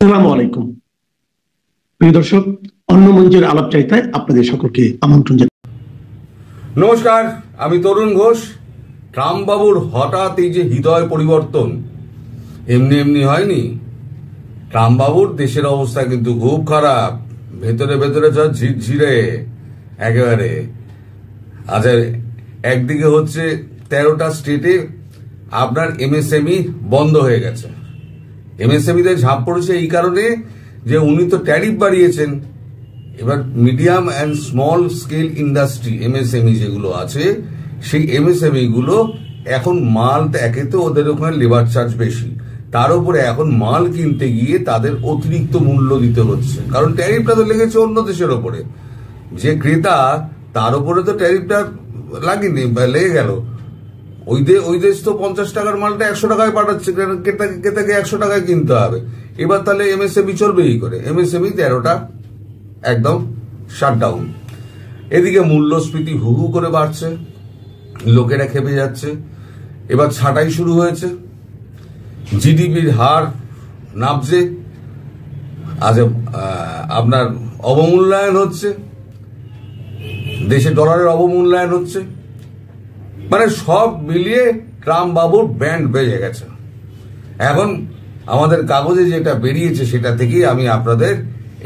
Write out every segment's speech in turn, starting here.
আসসালামু আলাইকুম প্রিয় দর্শক, অন্য মঞ্চের আলাপ চাইতায় আপনাদের সকলকে আমন্ত্রণ জানাই। নমস্কার, আমি তরুণ ঘোষ। ট্রাম্প বাবুর হঠাৎ এই যে হৃদয় পরিবর্তন এমনি এমনি হয়নি। ট্রাম্প বাবুর দেশের অবস্থা কিন্তু খুব খারাপ, ভেতরে ভেতরে ঝিরঝিরে একেবারে। আচ্ছা, একদিকে হচ্ছে 13টা স্টেটে আপনার এমএসএমই বন্ধ হয়ে গেছে। এমএসএমইতে ঝাঁপ পড়েছে এই কারণে যে উনি তো ট্যারিফ বাড়িয়েছেন। এবার medium and small scale industry MSME যেগুলো আছে, সেই এমএসএমই গুলো এখন মাল একে তো ওদের ওখানে লেবার চার্জ বেশি, তার উপরে এখন মাল কিনতে গিয়ে তাদের অতিরিক্ত মূল্য দিতে হচ্ছে, কারণ ট্যারিফটা তো লেগেছে অন্য দেশের ওপরে। যে ক্রেতা তার উপরে তো ট্যারিফটা লাগেনি, লেগে গেল। ওই দেশ তো 50 টাকার মালটা 100 টাকায় পাঠাচ্ছে, ক্রেতাকে 100 টাকায় কিনতে হবে। এবার তাহলে এমএসএমই চলবেই করে। এমএসএমই 13টা একদম শাটডাউন। এদিকে মূল্যস্ফীতি হু হু করে বাড়ছে, লোকেরা খেপে যাচ্ছে। এবার ছাঁটাই শুরু হয়েছে, জিডিপির হার নামছে, আজ আপনার অবমূল্যায়ন হচ্ছে, দেশে ডলারের অবমূল্যায়ন হচ্ছে। মানে সব মিলিয়ে ট্রাম্প বাবুর ব্যান্ড বেজে গেছে। এখন আমাদের কাগজে যেটা বেরিয়েছে সেটা থেকেই আমি আপনাদের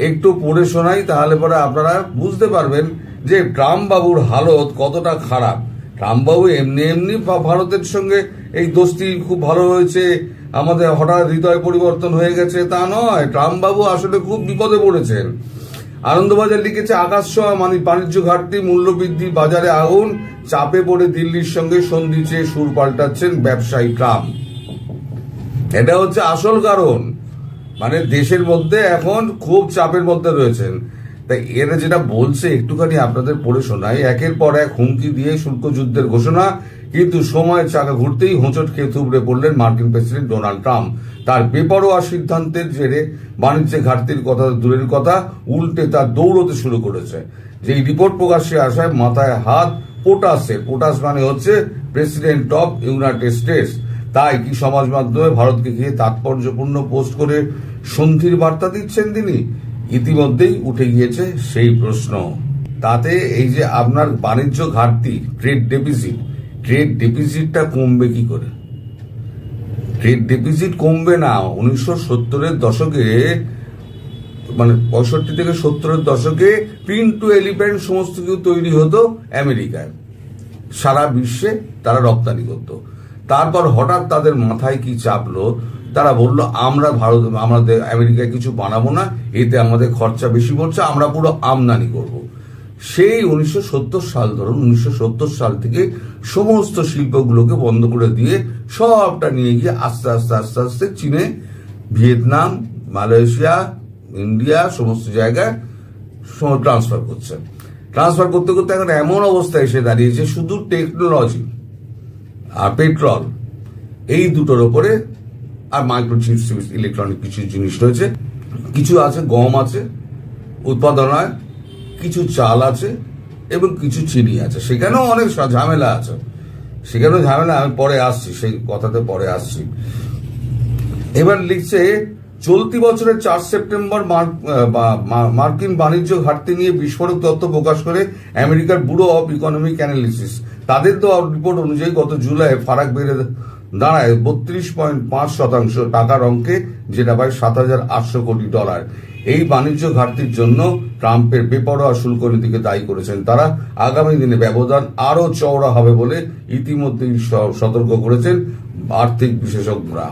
একটু পড়ে শোনাই, তাহলে পরে আপনারা বুঝতে পারবেন যে ট্রাম্প বাবুর হালত কতটা খারাপ। ট্রাম্প বাবু এমনি এমনি ভারতের সঙ্গে এই দোস্তি খুব ভালো হয়েছে, আমাদের হঠাৎ হৃদয় পরিবর্তন হয়ে গেছে তা নয়। ট্রাম্প বাবু আসলে খুব বিপদে পড়েছেন। আনন্দবাজার লিখেছে, আকাশ ছোঁয়া বাণিজ্য ঘাটতি, মূল্যবৃদ্ধি, বাজারে আগুন, চাপে পড়ে দিল্লির সঙ্গে সন্ধি চেয়ে সুর পাল্টাচ্ছেন ব্যবসায়ী ট্রাম্প। এটা হচ্ছে আসল কারণ। মানে দেশের মধ্যে এখন খুব চাপের মধ্যে রয়েছেন। তাই এরা যেটা বলছে একটুখানি আপনাদের পড়ে শোনাই। একের পর এক হুমকি দিয়ে শুল্ক যুদ্ধের ঘোষণা, কিন্তু সময়ের চাকা ঘুরতেই হোঁচট খেয়ে থুবড়ে পড়লেন মার্কিন প্রেসিডেন্ট ডোনাল্ড ট্রাম্প। তার বেপরোয়া সিদ্ধান্তের জেরে বাণিজ্যে ঘাটতির কথা দূরের কথা, উল্টে তার দৌড়তে শুরু করেছে। যেই রিপোর্ট প্রকাশ্যে আসায় মাথায় হাত পোটাসের। পোটাস মানে হচ্ছে প্রেসিডেন্ট অফ ইউনাইটেড স্টেটস। তাই কি সমাজ মাধ্যমে ভারতকে ঘিরে তাৎপর্যপূর্ণ পোস্ট করে সন্ধির বার্তা দিচ্ছেন তিনি? ইতিমধ্যেই উঠে গিয়েছে সেই প্রশ্ন। তাতে এই যে আপনার বাণিজ্য ঘাটতি, ট্রেড ডেফিসিটটা কমবে কি করে? ট্রেড ডেফিসিট কমবে না। 1970-এর দশকে, মানে 65 থেকে 70-এর দশকে পিন টু এলিফ্যান্ট সমস্ত কিছু তৈরি হতো আমেরিকায়, সারা বিশ্বে তারা রপ্তানি করত। তারপর হঠাৎ তাদের মাথায় কি চাপলো, তারা বলল আমরা আমেরিকায় কিছু বানাবো না, এতে আমাদের খরচা বেশি পড়ছে, আমরা পুরো আমদানি করব। সেই 1970 সাল, ধরুন 1970 সাল থেকে সমস্ত শিল্পগুলোকে বন্ধ করে দিয়ে সবটা নিয়ে গিয়ে আস্তে আস্তে আস্তে আস্তে চীনে, ভিয়েতনাম, মালয়েশিয়া, ইন্ডিয়া সমস্ত জায়গায় ট্রান্সফার করছে। ট্রান্সফার করতে করতে এখন এমন অবস্থা এসে দাঁড়িয়েছে, শুধু টেকনোলজি আর পেট্রোল এই দুটোর ওপরে, আর মাইক্রোচিপস, ইলেকট্রনিক কিছু জিনিস রয়েছে, কিছু আছে, গম আছে উৎপাদনায়, কিছু চাল আছে এবং কিছু চিনি আছে। সেখানেও অনেক ঝামেলা আছে, আমি পরে আসছি, সেই কথাতে পরে আসছি। এবার লিখছে, চলতি বছরের 4 সেপ্টেম্বর মার্কিন বাণিজ্য ঘাটতি নিয়ে বিস্ফোরক তথ্য প্রকাশ করে আমেরিকার ব্যুরো অব ইকোনমিক অ্যানালিসিস। তাদের দেওয়া রিপোর্ট অনুযায়ী গত জুলাই ফারাক বেড়ে দাঁড়ায় 32.5% টাকার অঙ্কে, যেটা প্রায় $7,800 কোটি। এই বাণিজ্য ঘাটতির জন্য ট্রাম্পের বেপরোয়া শুল্ক নীতিকে দায়ী করেছেন তারা। আগামী দিনে ব্যবধান আরো চওড়া হবে বলে ইতিমধ্যেই সতর্ক করেছেন আর্থিক বিশেষজ্ঞরা।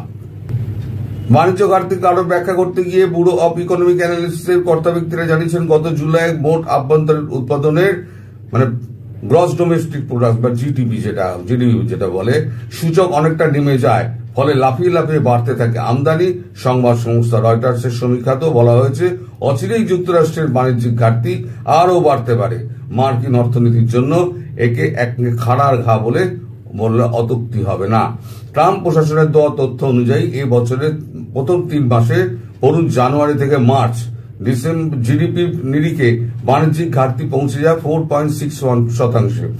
বাণিজ্য ঘাটতির কারণ ব্যাখ্যা করতে গিয়ে ব্যুরো অব ইকোনমিক অ্যানালিসিসের কর্তা ব্যক্তিরা জানিয়েছেন, গত জুলাই মোট আভ্যন্তরীণ উৎপাদনের, মানে গ্রস ডোমেস্টিক প্রোডাক্ট বা জিডিপি যেটা বলে, সূচক অনেকটা নেমে যায়, ফলে লাফিয়ে লাফিয়ে বাড়তে থাকে আমদানি। সংবাদ সংস্থা রয়টার্সের সমীক্ষাতেও বলা হয়েছে, অচিরেই যুক্তরাষ্ট্রের বাণিজ্যিক ঘাটতি আরও বাড়তে পারে। মার্কিন অর্থনীতির জন্য একে এক খাড়ার ঘা বলে বললে অত্যুক্তি হবে না। ট্রাম্প প্রশাসনের দেওয়া তথ্য অনুযায়ী এ বছরের প্রথম 3 মাসে, পড়ুন জানুয়ারি থেকে মার্চ, ডিসেম্বর জিডিপি নিরিখে বাণিজ্যিক ঘাটতি পৌঁছে যায় 4.61%।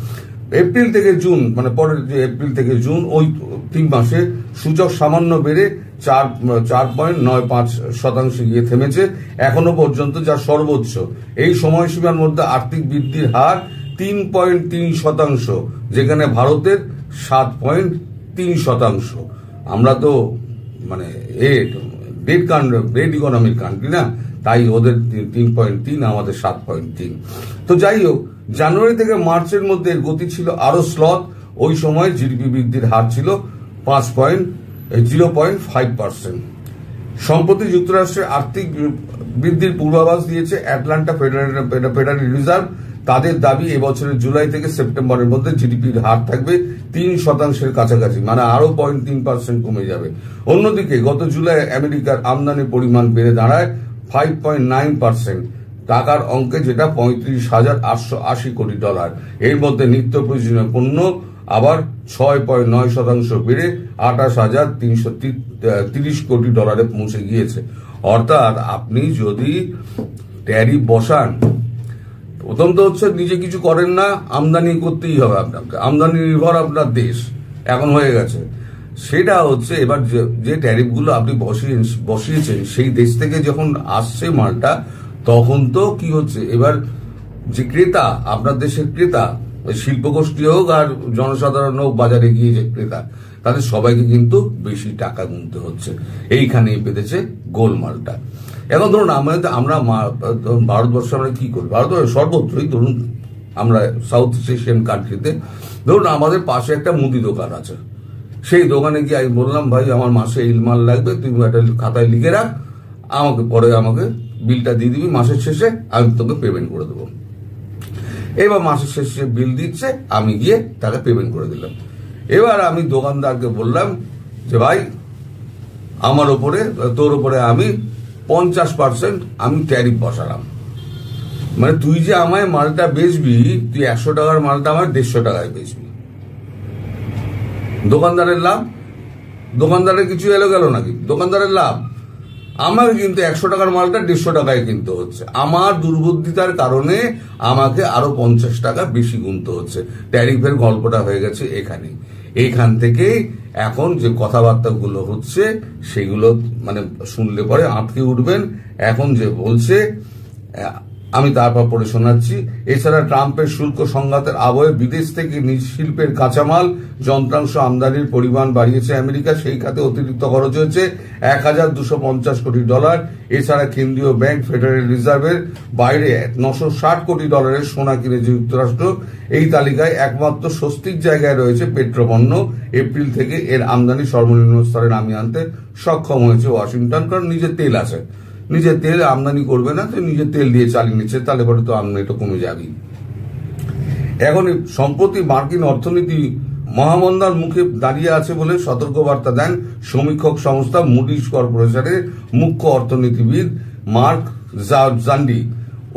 এপ্রিল থেকে জুন, মানে পরের যে এপ্রিল থেকে জুন, ওই 3 মাসে সূচক সামান্য বেড়ে 4.95% গিয়ে থেমেছে এখনো পর্যন্ত, যা সর্বোচ্চ। এই সময়সীমার মধ্যে আর্থিক বৃদ্ধির হার 3.3%, যেখানে ভারতের 7.3%। আমরা তো মানে ডেড ইকোনমির কান্ট্রি না, তাই ওদের 3.3, আমাদের 7.3। তো যাই হোক, জানুয়ারি থেকে মার্চের মধ্যে এর গতি ছিল আরো স্লথ। ওই সময় জিডিপি বৃদ্ধির হার ছিল 0.5%। সম্প্রতি যুক্তরাষ্ট্রের আর্থিক বৃদ্ধির পূর্বাভাস দিয়েছে আটলান্টা ফেডারেল রিজার্ভ। তাদের দাবি এবছরের জুলাই থেকে সেপ্টেম্বরের মধ্যে জিডিপির হার থাকবে 3%-এর কাছাকাছি, মানে আরো 0.3% কমে যাবে। অন্যদিকে গত জুলাই আমেরিকার আমদানির পরিমাণ বেড়ে দাঁড়ায় 5.9% টাকার অঙ্কে, যেটা $35,880 কোটি। এর মধ্যে নিত্য প্রয়োজনীয় পণ্য আবার 6.9% বেড়ে $28,330 কোটি পৌঁছে গিয়েছে। অর্থাৎ আপনি যদি ট্যারিফ বসান, প্রথম তো হচ্ছে নিজে কিছু করেন না, আমদানি করতেই হবে আপনাকে। আমদানি নির্ভর আপনার দেশ এখন হয়ে গেছে। সেটা হচ্ছে এবার যে ট্যারিফগুলো আপনি বসিয়েছেন সেই দেশ থেকে যখন আসছে মালটা, তখন তো কি হচ্ছে, এবার যে ক্রেতা, আপনার দেশের ক্রেতা, শিল্পগোষ্ঠী হোক আর জনসাধারণ হোক, বাজারে গিয়ে যে ক্রেতা, তাদের সবাইকে কিন্তু বেশি টাকা গুনতে হচ্ছে। এইখানেই পেতেছে গোলমালটা। এখন ধরুন আমরা ভারতবর্ষে আমরা কি করি, ভারতবর্ষ সর্বত্রই, ধরুন আমরা সাউথ ইস্ট এশিয়ান কান্ট্রিতে, ধরুন আমাদের পাশে একটা মুদি দোকান আছে। সেই দোকানে গিয়ে আমি বললাম, ভাই আমার মাসে এই মাল লাগবে, তুমি একটা খাতায় লিখে রাখ, আমাকে বিলটা দিয়ে দিবি, মাসের শেষে আমি তোকে পেমেন্ট করে দেবো। এবার মাসের শেষে বিল দিচ্ছে, আমি গিয়ে তাকে পেমেন্ট করে দিলাম। এবার আমি দোকানদারকে বললাম যে ভাই, আমার ওপরে, তোর ওপরে আমি 50% আমি ট্যারিফ বসালাম। মানে তুই যে আমায় মালটা বেচবি, তুই 100 টাকার মালটা আমার 150 টাকায় বেচবি। দোকানদারের লাভ, দোকানদারের কিছু এলো গেল নাকি, দোকানদারের লাভ। আমাকে কিন্তু 100 টাকার মালটা 150 টাকায় কিনতে হচ্ছে। আমার দুর্বুদ্ধিতার কারণে আমাকে আরো 50 টাকা বেশি গুনতে হচ্ছে। ট্যারিফের গল্পটা হয়ে গেছে এখানে। এইখান থেকে এখন যে কথাবার্তাগুলো হচ্ছে সেগুলো মানে শুনলে পরে আটকে উঠবেন। এখন যে বলছে, আমি তারপর পরে শোনাচ্ছি। এছাড়া ট্রাম্পের শুল্ক সংঘাতের আবহে বিদেশ থেকে নিজ শিল্পের কাঁচামাল, যন্ত্রাংশ আমদানির পরিমাণ বাড়িয়েছে আমেরিকা। সেই খাতে অতিরিক্ত খরচ হয়েছে $1,250 কোটি। এছাড়া কেন্দ্রীয় ব্যাংক ফেডারেল রিজার্ভের বাইরে $960 কোটি সোনা কিনেছে যুক্তরাষ্ট্র। এই তালিকায় একমাত্র স্বস্তির জায়গায় রয়েছে পেট্রোপণ্য। এপ্রিল থেকে এর আমদানি সর্বনিম্ন স্তরে নামিয়ে আনতে সক্ষম হয়েছে ওয়াশিংটন, কারণ নিজের তেল আছে, নিজের তেল আমদানি করবে না, তো নিজের তেল দিয়ে চালিয়ে নিচ্ছে, তাহলে পরে তো আমদানিটা কমে যাবে। এখন সম্প্রতি মার্কিন অর্থনীতি মহামন্দার মুখে দাঁড়িয়ে আছে বলে সতর্কবার্তা দেন সমীক্ষক সংস্থা মুডিস কর্পোরেশনের মুখ্য অর্থনীতিবিদ মার্ক জান্ডি।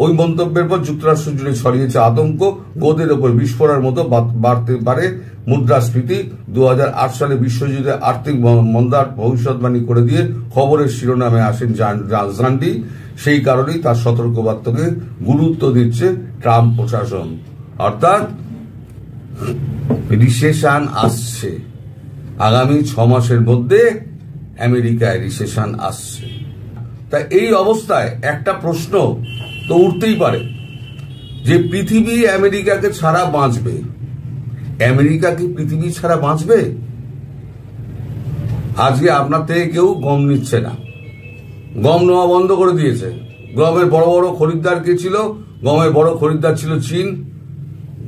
ওই মন্তব্যের পর যুক্তরাষ্ট্র জুড়ে ছড়িয়েছে আতঙ্ক। গোদের ওপর বিস্ফোরণের মতো বাড়তে পারে মুদ্রাস্ফীতি। 2008 সালে বিশ্বজুড়ে আর্থিক মন্দার ভবিষ্যৎবাণী করে দিয়ে খবরের শিরোনামে আসেন জান্ডি। সেই কারণেই তার সতর্কবার্তাকে গুরুত্ব দিচ্ছে ট্রাম্প প্রশাসন। অর্থাৎ রিসেশন আসছে, আগামী 6 মাসের মধ্যে আমেরিকায় রিসেশন আসছে। তা এই অবস্থায় একটা প্রশ্ন তো উঠতেই পারে যে পৃথিবী আমেরিকাকে ছাড়া বাঁচবে? আমেরিকা কি পৃথিবী ছাড়া বাঁচবে? আজকে আপনার থেকে কেউ গম নিচ্ছে না, গম নেওয়া বন্ধ করে দিয়েছে। গমের বড় বড় খরিদ্দার কে ছিল? গমের বড় খরিদ্দার ছিল চীন,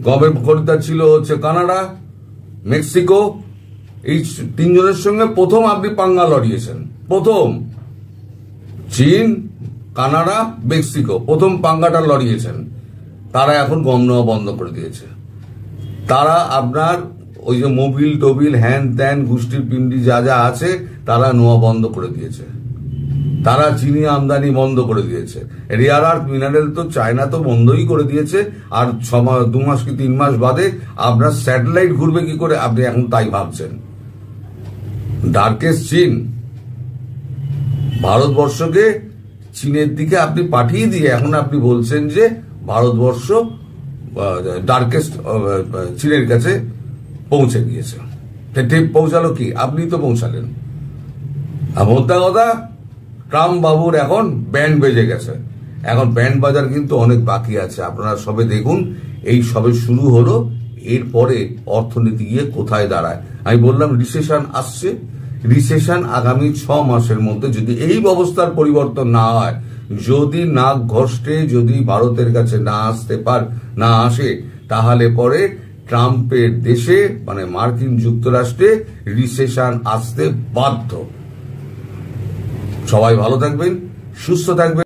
গমের খরিদ্দার ছিল হচ্ছে কানাডা, মেক্সিকো। এই 3 জনের সঙ্গে প্রথম আপনি পাঙ্গা লড়িয়েছেন। প্রথম চীন, কানাডা, মেক্সিকো প্রথম পাঙ্গাটা লড়িয়েছেন। তারা এখন গম নেওয়া বন্ধ করে দিয়েছে। তারা আপনার ওই যে মোবিল টোবিল হ্যান ত্যান গোষ্ঠীর পিণ্ডি যা যা আছে তারা নেওয়া বন্ধ করে দিয়েছে। তারা চিনি আমদানি বন্ধ করে দিয়েছে। রেয়ার আর্থ মিনারেল তো চায়না তো বন্ধই করে দিয়েছে। আর 2 মাস কি 3 মাস বাদে আপনার স্যাটেলাইট ঘুরবে কি করে, আপনি এখন তাই ভাবছেন। ডার্কেস্ট চীন, ভারতবর্ষকে চীনের দিকে আপনি পাঠিয়ে দিয়ে এখন আপনি বলছেন যে ভারতবর্ষ ডার্কেস্ট চীনের কাছে পৌঁছে গিয়েছে। টিপ পৌঁছালো কি? আপনি তো পৌঁছালেন। আর মোদ্দা কথা, ট্রাম্প বাবুর এখন ব্যান্ড বেজে গেছে। এখন ব্যান্ড বাজার কিন্তু অনেক বাকি আছে। আপনারা সবে দেখুন, এই সবে শুরু হলো, এরপরে অর্থনীতি গিয়ে কোথায় দাঁড়ায়। আমি বললাম রিসেশন আসছে, রিসেশন আগামী 6 মাসের মধ্যে যদি এই ব্যবস্থার পরিবর্তন না হয়, যদি নাক ঘষ্টে যদি ভারতের কাছে না আসে, তাহলে পরে ট্রাম্পের দেশে মানে মার্কিন যুক্তরাষ্ট্রে রিসেশন আসতে বাধ্য। সবাই ভালো থাকবেন, সুস্থ থাকবেন।